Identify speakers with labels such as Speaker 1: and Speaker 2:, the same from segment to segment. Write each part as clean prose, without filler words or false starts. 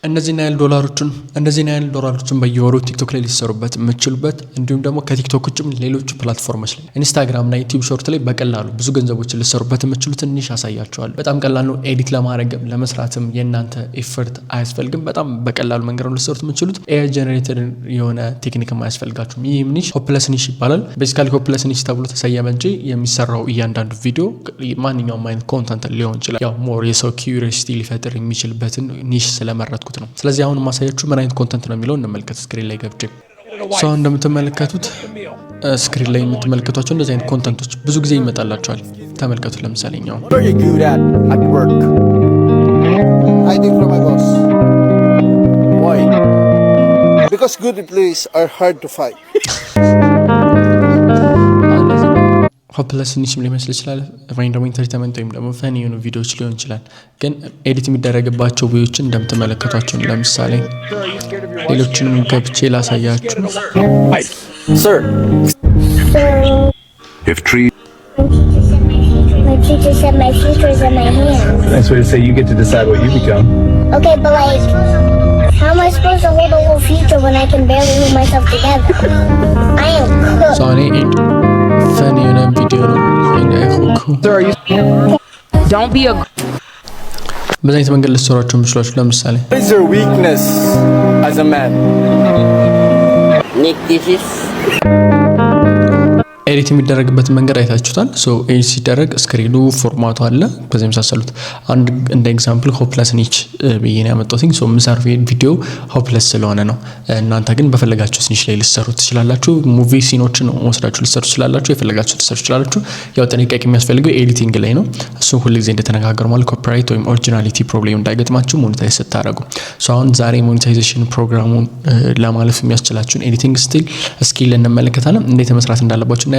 Speaker 1: እንደዚህ ናይል ዶላሮችን በየወሩ ቲክቶክ ላይ ሊሰሩበት የምትችሉበት እንዲሁም ደግሞ ከቲክቶክ ውጭም ሌሎች ፕላትፎርሞች ላይ ኢንስታግራም እና ዩቲዩብ ሾርት ላይ በቀላሉ ብዙ ገንዘቦችን ሊሰሩበት የምትችሉት ትንሽ ያሳያችኋል። በጣም ቀላል ነው። ኤዲት ለማድረግም ለመስራትም የእናንተ ኤፈርት አያስፈልግም። በጣም በቀላሉ መንገድ ነው ሊሰሩት የምትችሉት። ኤአይ ጀነሬተር የሆነ ቴክኒክም አያስፈልጋችሁም። ይህ ኒሽ ሆፕለስ ኒሽ ይባላል። ቤዚካሊ ሆፕለስ ኒሽ ተብሎ ተሰየመ እንጂ የሚሰራው እያንዳንዱ ቪዲዮ ማንኛውም አይነት ኮንተንት ሊሆን ይችላል። ያው ሞር የሰው ኪዩሪዮሲቲ ሊፈጥር የሚችልበትን ኒሽ ስለመረጥኩት ነው። ስለዚህ አሁን ማሳያችሁ ምን አይነት ኮንተንት ነው የሚለው እንመልከት። ስክሪን ላይ ገብቼ ሰው እንደምትመለከቱት ስክሪን ላይ የምትመለከቷቸው እንደዚህ አይነት ኮንተንቶች ብዙ ጊዜ ይመጣላቸዋል። ተመልከቱት። ለምሳሌኛው
Speaker 2: because good employees are hard to find.
Speaker 1: ሆፕለስ ኒሽም ሊመስል ይችላል። ወይም ደግሞ ኢንተርቴይንመንት ወይም ደግሞ ፈኒ የሆኑ ቪዲዮዎች ሊሆን ይችላል። ግን ኤዲት የሚደረግባቸው ቪዲዮዎችን እንደምትመለከቷቸው ለምሳሌ ሌሎችንም ገብቼ ላሳያችሁ።
Speaker 2: Sir,
Speaker 3: If tree
Speaker 4: My teacher said my future is in my hands.
Speaker 3: That's what it say. You get to decide what you become.
Speaker 4: Okay, but like, how am I supposed to hold a whole future when I can barely hold myself together? I am cooked.
Speaker 1: So እኔ ፈኒ የሆነ ቪዲዮ ነው
Speaker 5: Don't be a
Speaker 1: በዛ አይነት መንገድ ልትሰሯቸው የምችሏችሁ። ለምሳሌ
Speaker 2: what is your weakness as a man?
Speaker 5: Nick, this is
Speaker 1: ኤዲት የሚደረግበት መንገድ አይታችሁታል። ሶ ኤዲት ሲደረግ ስክሪኑ ፎርማቱ አለ በዚህ መሳሰሉት። አንድ እንደ ኤግዛምፕል ሆፕለስ ኒች ብዬ ነው ያመጣሁት። ሶ ምሳር ቪዲዮ ሆፕለስ ስለሆነ ነው። እናንተ ግን በፈለጋችሁት ኒች ላይ ልትሰሩ ትችላላችሁ። ሙቪ ሲኖችን ወስዳችሁ ልትሰሩ ትችላላችሁ። የፈለጋችሁት ልትሰሩ ትችላላችሁ። ያው ጥንቃቄ የሚያስፈልገው ኤዲቲንግ ላይ ነው። እሱ ሁሉ ጊዜ እንደተነጋገሩ ማለት ኮፒራይት ወይም ኦሪጂናሊቲ ፕሮብሌም እንዳይገጥማችሁ ሞኔታይዝ ስታደርጉ። ሶ አሁን ዛሬ ሞኔታይዜሽን ፕሮግራሙን ለማለፍ የሚያስችላችሁን ኤዲቲንግ ስኪል እንመለከታለን። እንዴት መስራት እንዳለባችሁ እናያለን።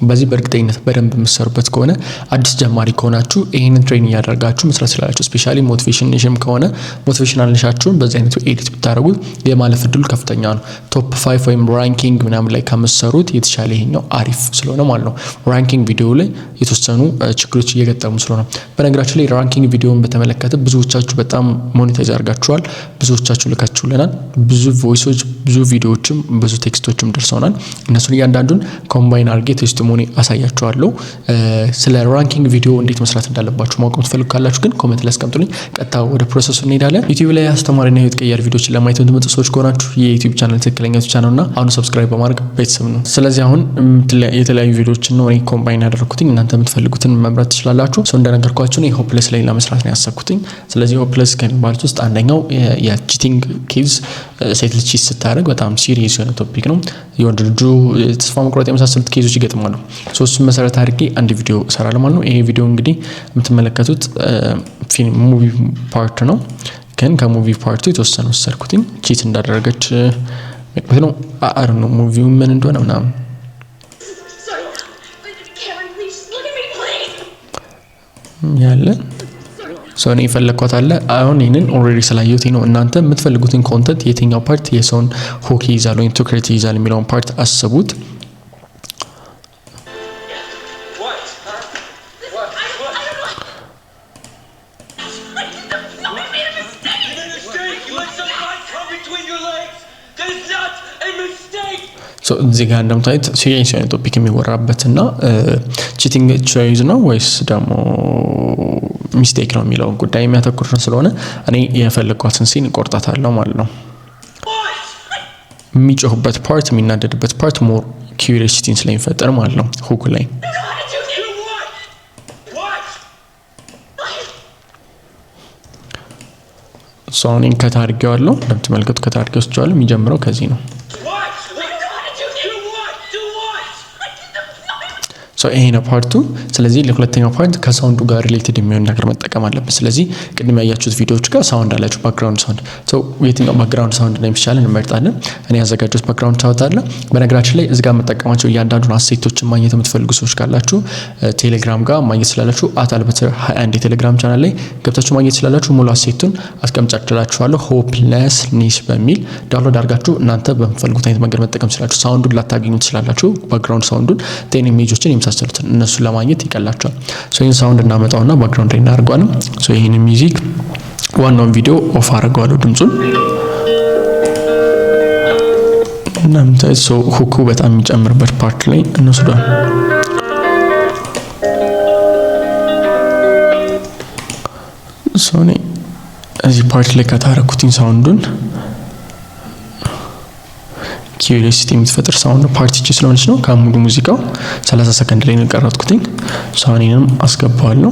Speaker 1: በዚህ በእርግጠኝነት በደንብ የምትሰሩበት ከሆነ አዲስ ጀማሪ ከሆናችሁ ይሄንን ትሬኒንግ ያደርጋችሁ መስራት ስላላችሁ ስፔሻሊ ሞቲቬሽን ኒሽም ከሆነ ሞቲቬሽናል ኒሻችሁን በዚህ አይነቱ ኤዲት ብታደርጉት የማለፍ እድሉ ከፍተኛ ነው። ቶፕ 5 ወይም ራንኪንግ ምናምን ላይ ከምትሰሩት የተሻለ ይሄኛው አሪፍ ስለሆነ ማለት ነው። ራንኪንግ ቪዲዮ ላይ የተወሰኑ ችግሮች እየገጠሙ ስለሆነ በነገራችን ላይ ራንኪንግ ቪዲዮን በተመለከተ ብዙዎቻችሁ በጣም ሞኔታይዝ አድርጋችኋል። ብዙዎቻችሁ ልካችሁልናል። ብዙ ቮይሶች፣ ብዙ ቪዲዮዎችም ብዙ ቴክስቶችም ደርሰውናል። እነሱን እያንዳንዱን ኮምባይን አድርጌ ቴስቲሞኒ አሳያችኋለሁ። ስለ ራንኪንግ ቪዲዮ እንዴት መስራት እንዳለባችሁ ማወቅ የምትፈልጉ ካላችሁ ግን ኮሜንት ላይ አስቀምጡልኝ። ቀጥታ ወደ ፕሮሰሱ እንሄዳለን። ዩቲዩብ ላይ አስተማሪና ህይወት ቀያሪ ቪዲዮዎችን ለማየት የምትመጡ ሰዎች ከሆናችሁ የዩቲዩብ ቻናል ትክክለኛ ቻናል ነውና አሁን ሰብስክራይብ በማድረግ ቤተሰብ ነው። ስለዚህ አሁን የተለያዩ ቪዲዮዎችን ነው እኔ ኮምባይን ያደረኩትኝ። እናንተ የምትፈልጉትን መምረጥ ትችላላችሁ። ሰው እንደነገርኳችሁ ነው ሆፕለስ ላይ ለመስራት ነው ያሰብኩትኝ። ስለዚህ ሆፕለስ ከሚባሉት ውስጥ አንደኛው የቺቲንግ ኬዝ ሴት ልጅ ስታደርግ በጣም ሲሪየስ የሆነ ቶፒክ ነው። የወንድ ልጁ ተስፋ መቁረጥ የመሳሰሉት ኬዞች ይገጥማሉ። ሶስት መሰረት አድርጌ አንድ ቪዲዮ እሰራለሁ ማለት ነው። ይሄ ቪዲዮ እንግዲህ የምትመለከቱት ፊልም ሙቪ ፓርት ነው። ግን ከሙቪ ፓርቱ የተወሰነ ወሰድኩትኝ ቺት እንዳደረገች ነው። አር ነው ሙቪው ምን እንደሆነ ምናምን ያለ ሰው ነው የፈለኳት አለ። አሁን ይሄንን ኦልሬዲ ስላየሁት ነው። እናንተ የምትፈልጉትን ኮንተንት የትኛው ፓርት የሰውን ሆክ ይዛል ወይም ትኩረት ይዛል የሚለውን ፓርት አስቡት። ሶ እዚህ ጋር እንደምታዩት ሲሪየስ የሆነ ቶፒክ የሚወራበትና ቺቲንግ ቾይዝ ነው ወይስ ደግሞ ሚስቴክ ነው የሚለው ጉዳይ የሚያተኩር ስለሆነ እኔ የፈለኳትን ሲን ቆርጣታለሁ ማለት ነው። የሚጮህበት ፓርት የሚናደድበት ፓርት ሞር ኪዩሪዮሲቲን ስለሚፈጠር ማለት ነው ሁኩ ላይ ሶኒን ከታርጌዋለሁ። እንደምትመለከቱ ከታርጌ ወስጃለሁ። የሚጀምረው ከዚህ ነው። ሶ ይሄ ነው ፓርቱ። ስለዚህ ለሁለተኛው ፓርት ከሳውንዱ ጋር ሪሌትድ የሚሆን ነገር መጠቀም አለበት። ስለዚህ ቅድም ያያችሁት ቪዲዮዎች ጋር ሳውንድ አላችሁ፣ ባክግራውንድ ሳውንድ። ሶ የትኛው ባክግራውንድ ሳውንድ ነው የሚሻለን እንመርጣለን። እኔ ያዘጋጀሁት ባክግራውንድ ሳውንድ አለ። በነገራችን ላይ እዚህ ጋር መጠቀማቸው እያንዳንዱን አሴቶችን ማግኘት የምትፈልጉ ሰዎች ካላችሁ ቴሌግራም ጋር ማግኘት ስላላችሁ @albert21 የቴሌግራም ቻናል ላይ ገብታችሁ ማግኘት ስላላችሁ ሙሉ አሴቱን አስቀምጫችኋለሁ። ሆፕለስ ኒሽ በሚል ዳውንሎድ አድርጋችሁ እናንተ በምትፈልጉት አይነት መንገድ መጠቀም ስላላችሁ ሳውንዱን ላታገኙ ትችላላችሁ። ባክግራውንድ ሳውንዱን ቴን ኢሜጆችን የመሳሰሉትን እነሱ ለማግኘት ይቀላቸዋል። ሶ ይሄን ሳውንድ እናመጣውና ባክግራውንድ ላይ እናደርገዋለን። ሶ ይሄን ሚውዚክ ዋናውን ቪዲዮ ኦፍ አደርገዋለሁ ድምጹን እናንተ ሶ ሁኩ በጣም የሚጨምርበት ፓርት ላይ እንወስዷል። ሶኒ እዚህ ፓርት ላይ ከታረኩትኝ ሳውንዱን ኪዩሪሲቲ የምትፈጥር ሳውንድ ፓርት እቺ ስለሆነች ነው ከሙሉ ሙዚቃው 30 ሰከንድ ላይ ነው የቀረጥኩትኝ። ሳውኒንም አስገባዋለሁ።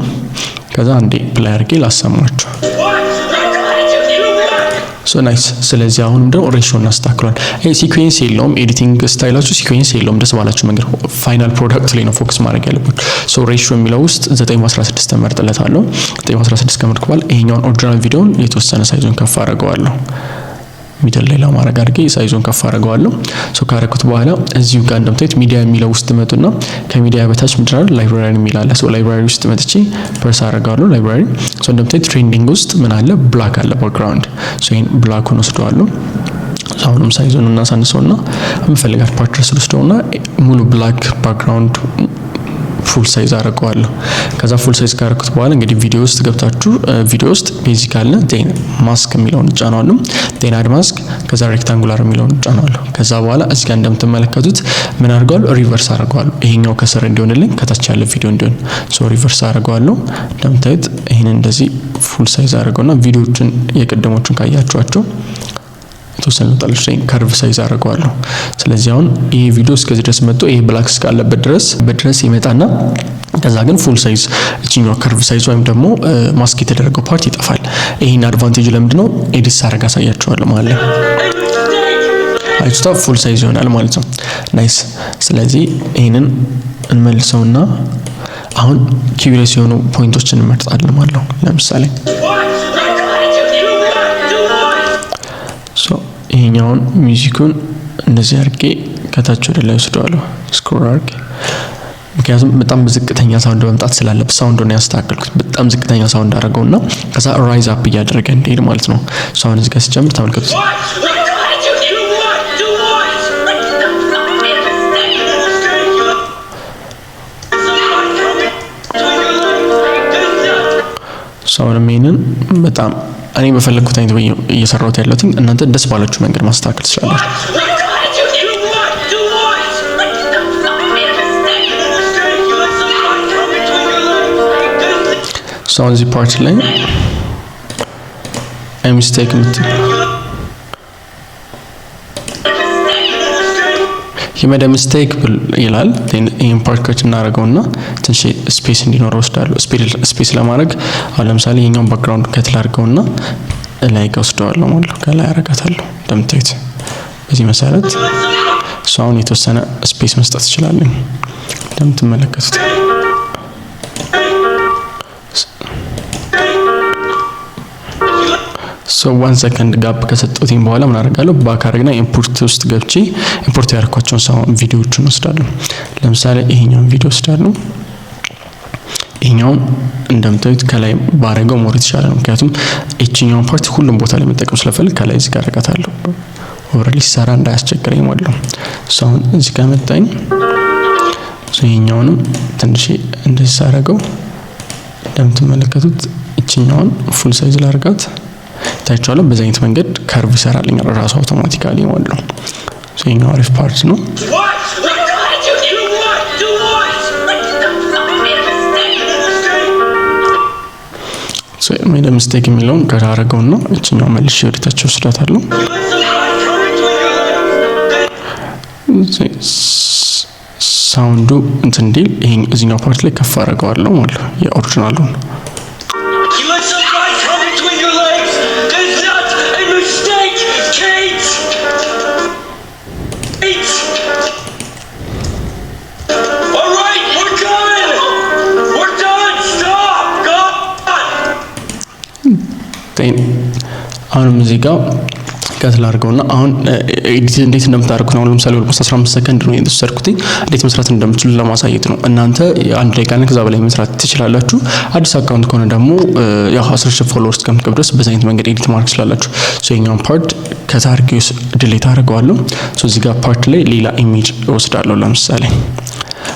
Speaker 1: ከዛ አንዴ ፕላይ አድርጌ ላሰማችሁ። ሶ ናይስ። ስለዚህ አሁንም ደግሞ ሬሽዮ እናስተካክሏል። ሲኩዌንስ የለውም ኤዲቲንግ ስታይላችሁ ሲኩዌንስ የለውም። ደስ ባላችሁ መንገድ ፋይናል ፕሮዳክት ላይ ነው ፎከስ ማድረግ ያለባችሁ። ሶ ሬሽዮ የሚለው ውስጥ 9:16 ተመርጥለታለሁ። 9:16 ከመርጥኩ በኋላ ይሄኛውን ኦሪጂናል ቪዲዮን የተወሰነ ሳይዙን ከፍ አደርገዋለሁ። ሚድል ላይ ለማድረግ አድርጌ ሳይዙን ከፍ አደርገዋለሁ። ሶ ካረኩት በኋላ እዚሁ ጋር እንደምታዩት ሚዲያ የሚለው ውስጥ መጡና ከሚዲያ በታች ምድራል ላይብራሪ የሚላለ ሶ ላይብራሪ ውስጥ መጥቼ ፕሬስ አደርጋለሁ። ላይብራሪ ሶ እንደምታዩት ትሬንዲንግ ውስጥ ምን አለ ብላክ አለ ባክግራውንድ። ሶ ይሄን ብላኩን ወስደዋለሁ። አሁንም ሳይዙን እናሳንሰውና የምፈልጋት ፓርት ድረስ ወስደውና ሙሉ ብላክ ባክግራውንድ ፉል ሳይዝ አደርገዋለሁ። ከዛ ፉል ሳይዝ ካረኩት በኋላ እንግዲህ ቪዲዮ ውስጥ ገብታችሁ ቪዲዮ ውስጥ ቤዚክ አለ ዴን ማስክ የሚለውን ጫናለሁ። ዴን አድ ማስክ ከዛ ሬክታንጉላር የሚለውን ጫናለሁ። ከዛ በኋላ እዚህ ጋር እንደምትመለከቱት ምን አድርገዋለሁ ሪቨርስ አደርገዋለሁ። ይሄኛው ከስር እንዲሆንልኝ ከታች ያለ ቪዲዮ እንዲሆን ሶ ሪቨርስ አደርገዋለሁ። እንደምታዩት ይሄን እንደዚህ ፉል ሳይዝ አደርገውና ቪዲዮዎችን የቀደሞቹን ካያችኋቸው የተወሰነ ጣልሽ ከርቭ ሳይዝ አደርገዋለሁ። ስለዚህ አሁን ይሄ ቪዲዮ እስከዚህ ድረስ መጥቶ ይሄ ብላክ እስካለበት ድረስ ይመጣና ከዛ ግን ፉል ሳይዝ እቺኛው ከርቭ ሳይዝ ወይም ደግሞ ማስክ የተደረገው ፓርት ይጠፋል። ይሄን አድቫንቴጅ ለምንድነው ኤዲት ሳደርግ አሳያችኋለሁ ማለት ነው። አይቷ ፉል ሳይዝ ይሆናል ማለት ነው። ናይስ። ስለዚህ ይሄንን እንመልሰውና አሁን ኪዩሪየስ የሆኑ ፖይንቶችን እንመርጣለን ማለት ነው። ለምሳሌ ይሄኛውን ሚውዚኩን እንደዚህ አድርጌ ከታች ወደ ላይ ወስደዋለሁ ስክሮል አድርጌ። ምክንያቱም በጣም ዝቅተኛ ሳውንድ መምጣት ስላለበት ሳውንዱን ያስተካክልኩት በጣም ዝቅተኛ ሳውንድ አደረገውና ከዛ ራይዝ አፕ እያደረገ እንዲሄድ ማለት ነው። ሳውንድ እዚህ ጋር ሲጨምር ተመልከቱት። ሳውንድ ሜንን በጣም እኔ በፈለኩት አይነት ወይ እየሰራሁት ያለሁት እናንተ ደስ ባላችሁ መንገድ ማስተካከል ትችላላችሁ። ሶ እዚህ ፓርት ላይ አይ ሚስቴክ የመደ ሚስቴክ ይላል። ይሄን ፓርት ከች እናደርገውና ትንሽ ስፔስ እንዲኖረው ወስዳለሁ። ስፔስ ለማድረግ አሁን ለምሳሌ ይሄኛውን ባክግራውንድ ከትል አድርገውና ላይ ወስደዋለሁ ማለት ነው። ከላይ አደርጋታለሁ እንደምታዩት በዚህ መሰረት አሁን የተወሰነ ስፔስ መስጠት ይችላል እንደምትመለከቱት። ሶ 1 ሰከንድ ጋፕ ከሰጠሁትኝ በኋላ ምን አደርጋለሁ ባክ አድርግና ኢምፖርት ውስጥ ገብቼ ኢምፖርት ያደረኳቸውን ሳውንድ ቪዲዮዎችን ወስዳለሁ። ለምሳሌ ይሄኛውን ቪዲዮ ወስዳለሁ። ይሄኛውን እንደምታዩት ከላይ ባረገው ሞር የተሻለ ነው። ምክንያቱም እቺኛውን ፓርት ሁሉም ቦታ ላይ መጠቀም ስለፈልግ ከላይ እዚህ ጋር አደርጋታለሁ። ኦቨርሊ ሰራ እንዳያስቸግረኝ ማለት ነው። ሶ አሁን እዚህ ጋር መጣኝ። ሶ ይሄኛውንም ትንሽ እንደዚህ ሳረገው እንደምትመለከቱት እቺኛውን ፉል ሳይዝ ላርጋት ታይቻለሁ። በዚህ አይነት መንገድ ከርቭ ይሰራልኛል ራሱ አውቶማቲካሊ ማለት ነው። ሶ ይሄኛው አሪፍ ፓርት ነው። ሶ ሜድ ሚስቴክ የሚለውን ከዳረገውና እቺኛው መልሼ ወደታች ወስዳታለሁ። ሳውንዱ እንትን እንዲል ይሄን እዚህኛው ፓርት ላይ ከፍ አደርገዋለሁ ማለት ነው የኦሪጂናሉን። አሁንም እዚህ ጋር ከትል አድርገውና አሁን ኤዲት እንዴት እንደምታደርጉት ነው። ለምሳሌ ወደ 15 ሰከንድ ነው የተሰርኩት። እንዴት መስራት እንደምትችሉ ለማሳየት ነው። እናንተ አንድ ደቂቃ እና ከዛ በላይ መስራት ትችላላችሁ። አዲስ አካውንት ከሆነ ደግሞ ያው 10,000 ፎሎወርስ ከምትገቡ ድረስ በዛ አይነት መንገድ ኤዲት ማድረግ ትችላላችሁ። ሶ ይሄኛውን ፓርት ከታርጌውስ ዲሊት አደርገዋለሁ። ሶ እዚህ ጋር ፓርት ላይ ሌላ ኢሜጅ እወስዳለሁ። ለምሳሌ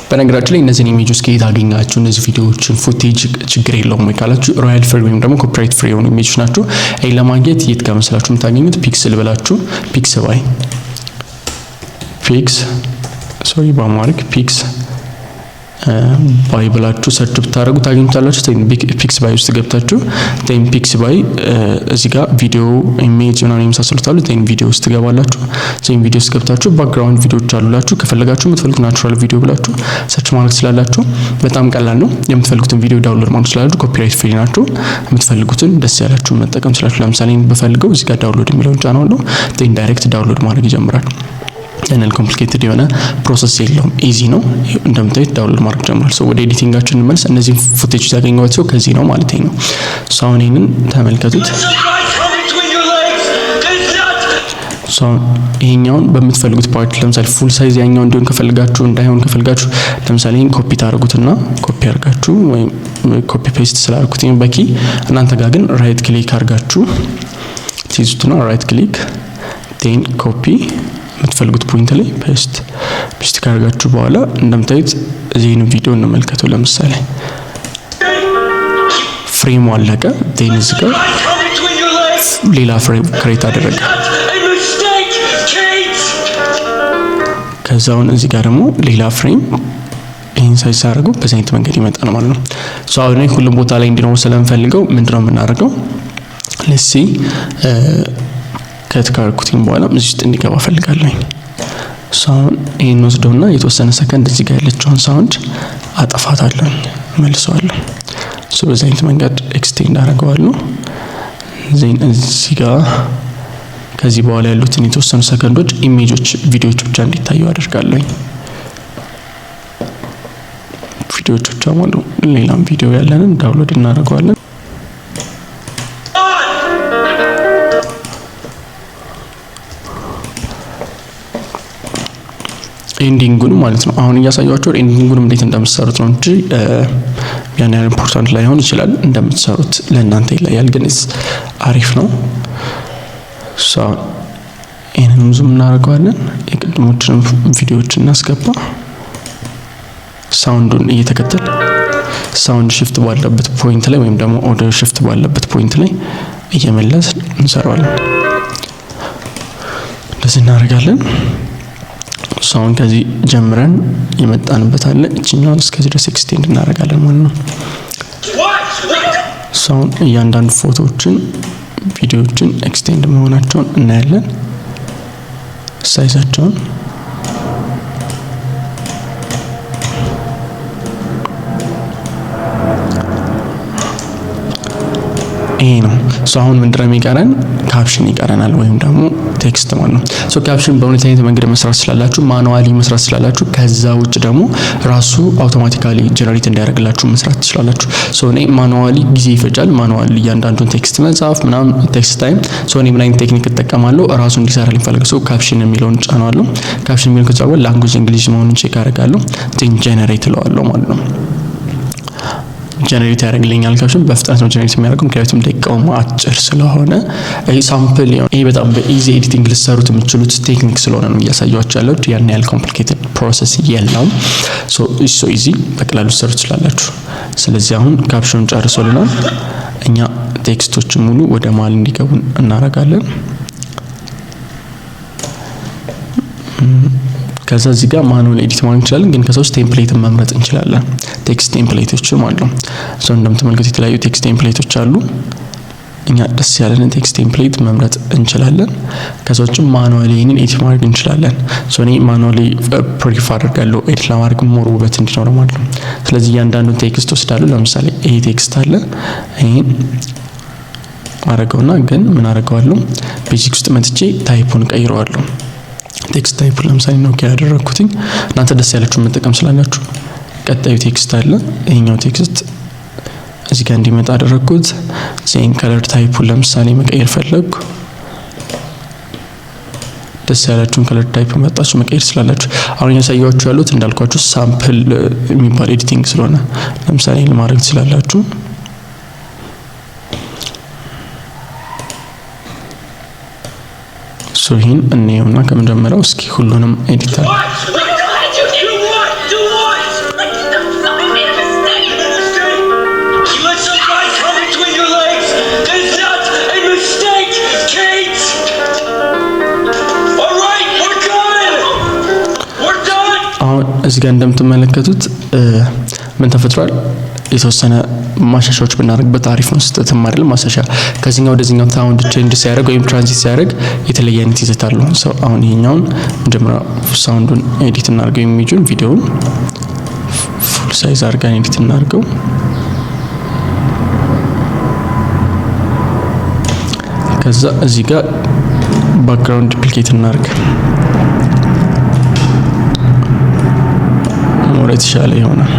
Speaker 1: በነገራችን ላይ እነዚህን ኢሜጆች ከየት አገኛችሁ እነዚህ ቪዲዮዎችን ፉቴጅ ችግር የለውም ወይ ካላችሁ ሮያል ፍሪ ወይም ደግሞ ኮፒራይት ፍሪ የሆኑ ኢሜጆች ናቸው። ይሄ ለማግኘት የት ጋር መስላችሁ የምታገኙት ፒክስል ብላችሁ በአማርኛ ፒክስ ባይ ብላችሁ ሰርች ብታደርጉ ታገኙታላችሁ። ፒክስ ባይ ውስጥ ገብታችሁ ፒክስ ባይ እዚህ ጋር ቪዲዮ ኢሜጅ ምናምን የመሳሰሉት አሉ። ቪዲዮ ውስጥ ትገባላችሁ። ቪዲዮ ውስጥ ገብታችሁ ባክግራውንድ ቪዲዮዎች አሉላችሁ። ከፈለጋችሁ የምትፈልጉት ናቹራል ቪዲዮ ብላችሁ ሰርች ማድረግ ትችላላችሁ። በጣም ቀላል ነው። የምትፈልጉትን ቪዲዮ ዳውንሎድ ማድረግ ትችላላችሁ። ኮፒራይት ፍሪ ናቸው። የምትፈልጉትን ደስ ያላችሁን መጠቀም ትችላላችሁ። ለምሳሌ በፈልገው እዚህ ጋር ዳውንሎድ የሚለውን ጫናለሁ። ዳይሬክት ዳውንሎድ ማድረግ ይጀምራል። ያንን ኮምፕሊኬትድ የሆነ ፕሮሰስ የለውም። ኢዚ ነው። እንደምታዩት ዳውንሎድ ማድረግ ጀምሯል። ወደ ኤዲቲንጋችን እንመለስ። እነዚህ ፉቴጅ ያገኘኋቸው ከዚህ ነው ማለት ነው። አሁን ይሄንን ተመልከቱት። ይሄኛውን በምትፈልጉት ፓርት ለምሳሌ ፉል ሳይዝ ያኛው እንዲሆን ከፈልጋችሁ እንዳይሆን ከፈልጋችሁ ለምሳሌ ይሄን ኮፒ ታደርጉትና ኮፒ አድርጋችሁ ወይም ኮፒ ፔስት ስላደረኩት በቂ እናንተ ጋር ግን ራይት ክሊክ አድርጋችሁ ትይዙትና ራይት ክሊክ ቴን ኮፒ የምትፈልጉት ፖይንት ላይ ፔስት ካደረጋችሁ በኋላ እንደምታዩት እዚህን ቪዲዮ እንመልከተው። ለምሳሌ ፍሬሙ አለቀ። እዚህ ጋር ሌላ ፍሬም ክሬት አደረገ። ከዛውን እዚህ ጋር ደግሞ ሌላ ፍሬም ይሄን ሳይዝ አድርገው በዚህ አይነት መንገድ ይመጣል ማለት ነው። አሁን ሁሉም ቦታ ላይ እንዲኖር ስለምፈልገው ምንድነው የምናደርገው? ለሲ ከተካርኩትኝ በኋላ እዚህ ውስጥ እንዲገባ ፈልጋለሁ። ሳውንድ ይሄን ወስደውና የተወሰነ ሰከንድ እዚህ ጋር ያለችውን ሳውንድ አጠፋታለሁ፣ መልሰዋለሁ። በዚህ አይነት መንገድ ኤክስቴንድ አደርገዋለሁ። እዚህ ጋር ከዚህ በኋላ ያሉትን የተወሰኑ ሰከንዶች ኢሜጆች ቪዲዮዎች ብቻ እንዲታዩ አደርጋለሁ። ቪዲዮዎች ብቻ ማለት ሌላም ቪዲዮ ያለንን ዳውንሎድ እናደርገዋለን። ኤንዲንጉን ማለት ነው። አሁን እያሳያችሁ ኤንዲንጉን እንዴት እንደምትሰሩት ነው እንጂ ያን ያህል ኢምፖርታንት ላይሆን ይችላል። እንደምትሰሩት ለእናንተ ይለያል፣ ግን አሪፍ ነው። ይሄንን ዙም እናደርገዋለን። የቅድሞቹን ቪዲዮዎች እናስገባ። ሳውንዱን እየተከተል ሳውንድ ሽፍት ባለበት ፖይንት ላይ ወይም ደግሞ ኦዲዮ ሽፍት ባለበት ፖይንት ላይ እየመለስ እንሰራዋለን። እንደዚህ እናደርጋለን። አሁን ከዚህ ጀምረን የመጣንበት አለ። እቺኛውን እስከዚህ ድረስ ኤክስቴንድ እናደርጋለን ማለት ነው። አሁን እያንዳንዱ ፎቶዎችን ቪዲዮዎችን ኤክስቴንድ መሆናቸውን እናያለን። ሳይዛቸውን ይሄ ነው። አሁን ምንድነው የሚቀረን? ካፕሽን ይቀረናል ወይም ደግሞ ቴክስት ማለት ነው። ካፕሽን በሁለት አይነት መንገድ መስራት ስላላችሁ ማኑዋሊ መስራት ስላላችሁ፣ ከዛ ውጭ ደግሞ ራሱ አውቶማቲካሊ ጀነሬት እንዲያደርግላችሁ መስራት ትችላላችሁ። እኔ ማኑዋሊ ጊዜ ይፈጃል። ማኑዋሊ እያንዳንዱን ቴክስት መጻፍ ምናምን ቴክስት ታይም። እኔ ምን አይነት ቴክኒክ እጠቀማለሁ? ራሱ እንዲሰራልኝ ፈልገው ካፕሽን የሚለውን ጫናለሁ። ካፕሽን የሚለውን ከጻፈው ላንጉዌጅ እንግሊዝ መሆኑን ቼክ አደርጋለሁ። ጀነሬት እለዋለሁ ማለት ነው። ጀነሬት ያደርግልኛል። ካፕሽን በፍጥነት ነው ጀነሬት የሚያደርገው፣ ምክንያቱም ደቂቃው አጭር ስለሆነ። ይሄ ሳምፕል ነው። ይሄ በጣም በኢዚ ኤዲቲንግ ልትሰሩት የምትችሉት ቴክኒክ ስለሆነ ነው እያሳያችሁ ያለሁት። ያን ያህል ኮምፕሊኬትድ ፕሮሰስ የለውም። ሶ ኢዚ በቀላሉ ልትሰሩት ትችላላችሁ። ስለዚህ አሁን ካፕሽኑን ጨርሶልናል። እኛ ቴክስቶችን ሙሉ ወደ መሀል እንዲገቡ እናደርጋለን። ከዛ እዚህ ጋር ማኑዋል ኤዲት ማድረግ እንችላለን፣ ግን ከዛ ውስጥ ቴምፕሌትን መምረጥ እንችላለን። ቴክስት ቴምፕሌቶች ማለት ነው። እንደምትመለከቱት የተለያዩ ቴክስት ቴምፕሌቶች አሉ። እኛ ደስ ያለንን ቴክስት ቴምፕሌት መምረጥ እንችላለን። ከዛ ውጭ ማኑዋሊ ይሄንን ኤዲት ማድረግ እንችላለን። እኔ ማኑዋሊ ፕሪፈር አደርጋለሁ ኤዲት ለማድረግ ሞር ውበት እንዲኖረው ማለት ነው። ስለዚህ እያንዳንዱን ቴክስት ወስዳለሁ። ለምሳሌ ይሄ ቴክስት አለ። ይሄን አደርገውና ግን ምን አደርገዋለሁ? ቤዚክ ውስጥ መጥቼ ታይፑን ቀይረዋለሁ። ቴክስት ታይፕ ለምሳሌ ነው ያደረኩትኝ። እናንተ ደስ ያላችሁ መጠቀም ስላላችሁ። ቀጣዩ ቴክስት አለ። ይሄኛው ቴክስት እዚህ ጋር እንዲመጣ አደረኩት። ዜን ከለር ታይፑን ለምሳሌ መቀየር ፈለኩ። ደስ ያላችሁን ከለር ታይፕ መጣችሁ መቀየር ስላላችሁ። አሁን ያሳያችሁ ያሉት እንዳልኳችሁ ሳምፕል የሚባል ኤዲቲንግ ስለሆነ ለምሳሌ ለማድረግ ትችላላችሁ። ይህን እንየውና ከመጀመሪያው እስኪ ሁሉንም ኤዲተር እዚህ ጋር እንደምትመለከቱት ምን ተፈጥሯል? የተወሰነ ማሻሻዎች ብናደርግበት አሪፍ ነው። ስተትም አይደለም ማሻሻ ከዚህኛው ወደዚህኛው ሳውንድ ቼንጅ ሲያደርግ ወይም ትራንዚት ሲያደርግ የተለየ አይነት ይዘት አለው። ሰው አሁን ይሄኛውን መጀመሪያ ሳውንዱን ኤዲት እናድርገው፣ ኢሜጁን ቪዲዮውን ፉል ሳይዝ አድርገን ኤዲት እናድርገው። ከዛ እዚህ ጋር ባክግራውንድ ዱፕሊኬት እናድርግ፣ ሞር የተሻለ ይሆናል።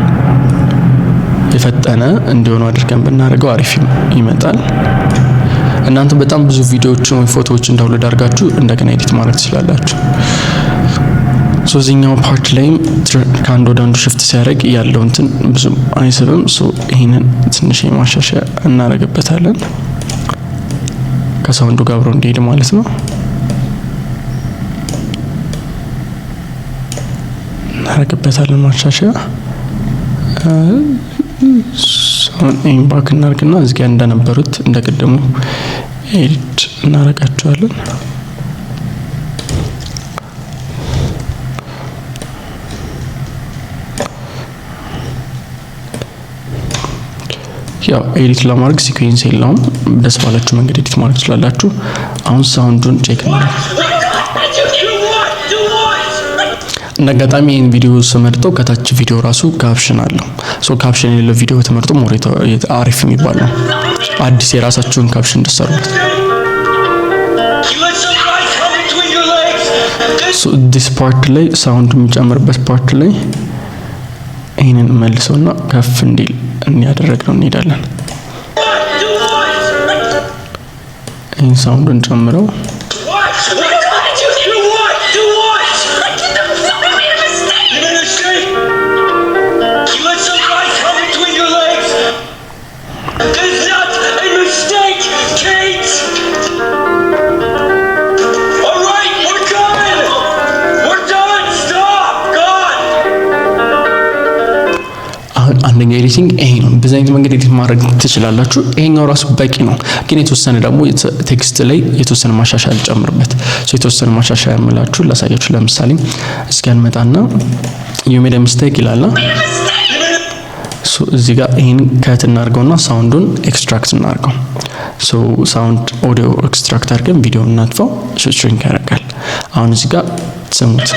Speaker 1: የፈጠነ እንዲሆኑ አድርገን ብናደርገው አሪፍ ይመጣል። እናንተ በጣም ብዙ ቪዲዮዎችን ወይ ፎቶዎችን ዳውንሎድ አድርጋችሁ እንደገና ኤዲት ማድረግ ትችላላችሁ። ሶዚኛው ፓርት ላይ ከአንድ ወደ አንዱ ሽፍት ሲያደርግ ያለው እንትን ብዙ አይስብም። ይሄንን ትንሽ ማሻሻያ እናደርግበታለን ከሳውንዱ ጋር አብሮ እንዲሄድ ማለት ነው። እናደርግበታለን ማሻሻያ። አሁን ባክ እናርግና እዚህ ጋር እንደነበሩት እንደቀደሙ ኤዲት እናረጋቸዋለን። ያው ኤዲት ለማድረግ ሲኩዌንስ የለውም፣ ደስ ባላችሁ መንገድ ኤዲት ማድረግ ትችላላችሁ። አሁን ሳውንዱን ቼክ እናደርግ። እንደጋጣሚ ይሄን ቪዲዮ ስመርጠው ከታች ቪዲዮ ራሱ ካፕሽን አለው። ካፕሽን የሌለው ቪዲዮ ተመርጦ ሞር አሪፍ የሚባል ነው። አዲስ የራሳችሁን ካፕሽን እንድትሰሩት። ዲስ ፓርት ላይ ሳውንድ የሚጨምርበት ፓርት ላይ ይሄንን መልሰውና ከፍ እንዲል እንያደረግነው እንሄዳለን። ይሄን ሳውንዱን ጨምረው አንደኛ ኤዲቲንግ ይሄ ነው። በዛ አይነት መንገድ ኤዲት ማድረግ ትችላላችሁ። ይሄኛው ራሱ በቂ ነው፣ ግን የተወሰነ ደግሞ ቴክስት ላይ የተወሰነ ማሻሻያ ጨምርበት። የተወሰነ ማሻሻያ ያመላችሁ ላሳያችሁ። ለምሳሌ እስኪ አንመጣና you made a mistake ይላል። እዚህ ጋር ይሄን ከት እናድርገውና ሳውንዱን ኤክስትራክት እናድርገው። ሳውንድ ኦዲዮ ኤክስትራክት አድርገን ቪዲዮ እናጥፋው። ሽሪንክ ያደርጋል። አሁን እዚህ ጋር ስሙት።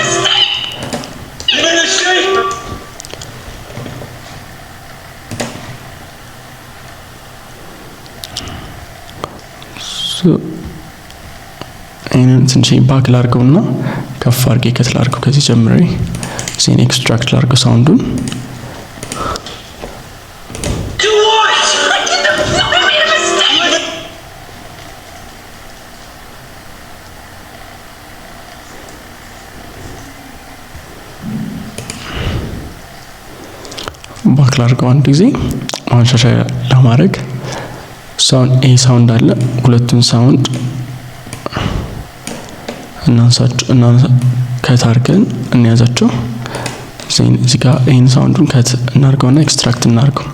Speaker 1: ይሄንን ትንሽ ባክ ላድርገውና ከፍ አድርጌ ከት ላድርገው። ከዚህ ጀምሬ ዜን ኤክስትራክት ላድርገው ሳውንዱን። ባክ ላድርገው አንድ ጊዜ ማሻሻያ ለማድረግ ሳውንድ አለ። ሁለቱን ሳውንድ ከት አድርገን እንያዛቸው። እዚህ ጋር ይሄን ሳውንዱን ከት እናድርገውና ኤክስትራክት እናድርገው።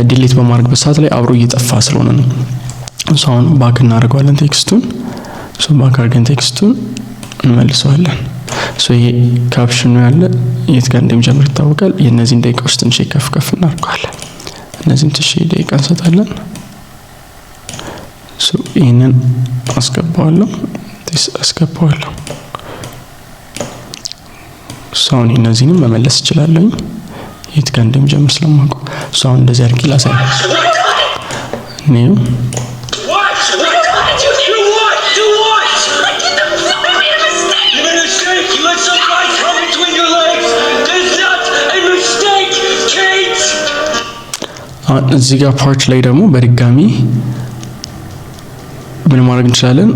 Speaker 1: ዲሊት በማድረግበት ሰዓት ላይ አብሮ እየጠፋ ስለሆነ ነው። አሁን ባክ እናደርገዋለን ቴክስቱን። ባክ አድርገን ቴክስቱን እንመልሰዋለን። ይሄ ካፕሽኑ ያለ የት ጋር እንደሚጀምር ይታወቃል። የእነዚህን ደቂቃዎች ትንሽ ከፍ እናድርገዋለን። እነዚህን ትንሽ ደቂቃ እንሰጣለን። ይሄንን አስገባዋለሁ። ሳውንድ እነዚህንም መመለስ እችላለሁ የት ጋር እንደሚጀምር ስለማውቀው። ሳውንድ እንደዚህ አድርጌ ላሳይ ነው። እዚህ ጋር ፓርት ላይ ደግሞ በድጋሚ ምን ማድረግ እንችላለን?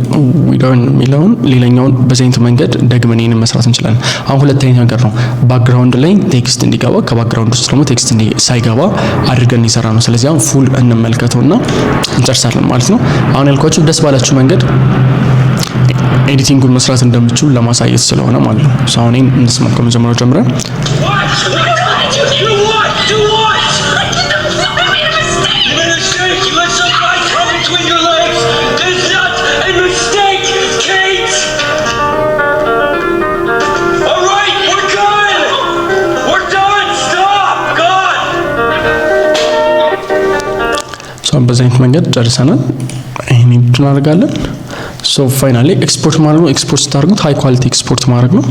Speaker 1: ዊዳውን የሚለውን ሌላኛውን በዚህ አይነት መንገድ ደግመን ይሄንን መስራት እንችላለን። አሁን ሁለተኛ ነገር ነው ባክግራውንድ ላይ ቴክስት እንዲገባ ከባክግራውንድ ውስጥ ደግሞ ቴክስት ሳይገባ አድርገን ይሰራ ነው። ስለዚህ አሁን ፉል እንመልከተውና እንጨርሳለን ማለት ነው። አሁን ያልኳችሁ ደስ ባላችሁ መንገድ ኤዲቲንጉን መስራት እንደምትችሉ ለማሳየት ስለሆነ ማለት ነው። አሁን ይሄን እንስማው ከመጀመሪያው ጀምረን
Speaker 5: We're
Speaker 1: በዚህ አይነት መንገድ ጨርሰናል። ይሄን እናደርጋለን። ፋይናሊ ኤክስፖርት ማለት ነው። ኤክስፖርት ስታደርጉት ሃይ ኳሊቲ ኤክስፖርት ማድረግ ነው።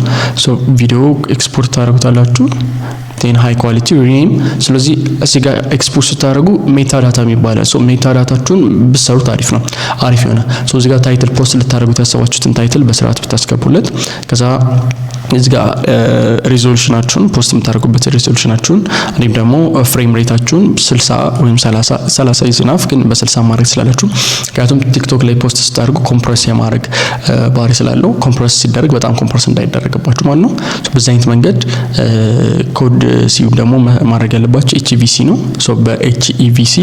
Speaker 1: ቪዲዮ ኤክስፖርት ታደርጉታላችሁ ቴን ሃይ ኳሊቲ ሪኔም። ስለዚህ እዚህ ጋር ኤክስፖርት ስታደርጉ ሜታ ዳታ የሚባለው ሜታ ዳታችሁን ብትሰሩት አሪፍ ነው፣ አሪፍ የሆነ እዚህ ጋር ታይትል ፖስት ልታደርጉት ያሰባችሁትን ታይትል በስርዓት ብታስገቡለት ከዛ እዚህ ጋር ሪዞሉሽናችሁን ፖስት የምታደርጉበት ሪዞሉሽናችሁን እንዲሁም ደግሞ ፍሬም ሬታችሁን 60 ወይም 30 ይዝናፍ ግን በ60 ማድረግ ስላላችሁ ምክንያቱም ቲክቶክ ላይ ፖስት ስታደርጉ ኮምፕረስ የማድረግ ባህሪ ስላለው ኮምፕረስ ሲደረግ በጣም ኮምፕረስ እንዳይደረግባችሁ ማለት ነው። በዚህ አይነት መንገድ ኮድ ሲዩም ደግሞ ማድረግ ያለባችሁ HEVC ነው። በHEVC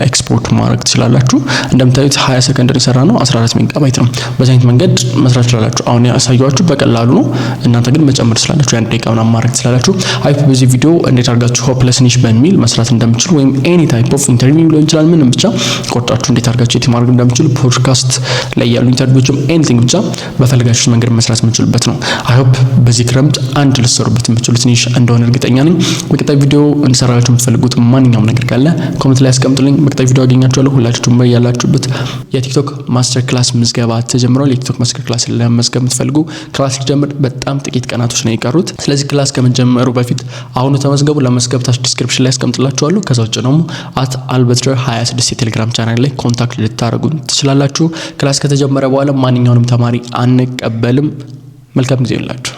Speaker 1: ኤክስፖርት ማድረግ ትችላላችሁ። እንደምታዩት 20 ሰከንድ የሰራ ነው 14 ሜጋባይት ነው። በዚህ አይነት መንገድ መስራት ትችላላችሁ። አሁን ያሳያችሁ በቀላሉ ነው። እናንተ ግን መጨመር ስላላችሁ ያን ደቂቃውን ማድረግ ስላላችሁ አይፕ በዚህ ቪዲዮ እንዴት አድርጋችሁ ሆፕለስ ኒሽ በሚል መስራት እንደምትችሉ ወይም ኤኒ ታይፕ ኦፍ ኢንተርቪው ሊሆን ይችላል ምንም ብቻ ቆርጣችሁ እንዴት አድርጋችሁ ኤዲት ማድረግ እንደምትችሉ ፖድካስት ላይ ያሉ ኢንተርቪዎችም ኤኒቲንግ ብቻ በፈልጋችሁት መንገድ መስራት የምትችሉበት ነው። አይሆፕ በዚህ ክረምት አንድ ልትሰሩበት የምትችሉት ኒሽ እንደሆነ እርግጠኛ ነኝ። በቀጣይ ቪዲዮ እንሰራላችሁ የምትፈልጉት ማንኛውም ነገር ካለ ኮሜንት ላይ አስቀምጡልኝ። በቀጣይ ቪዲዮ አገኛችኋለሁ። ሁላችሁም ያላችሁበት የቲክቶክ ማስተር ክላስ ምዝገባ ተጀምሯል። የቲክቶክ ማስተር ክላስ ለመዝገብ የምትፈልጉ ክላስ ሊጀምር በጣም ጥቂት ቀናቶች ነው የቀሩት። ስለዚህ ክላስ ከመጀመሩ በፊት አሁኑ ተመዝገቡ። ለመዝገብ ታች ዲስክሪፕሽን ላይ አስቀምጥላችኋለሁ። ከዛ ውጭ ደግሞ @albertr26 የቴሌግራም ቻናል ላይ ኮንታክት ልታደርጉ ትችላላችሁ። ክላስ ከተጀመረ በኋላ ማንኛውንም ተማሪ አንቀበልም። መልካም ጊዜ ይሁንላችሁ።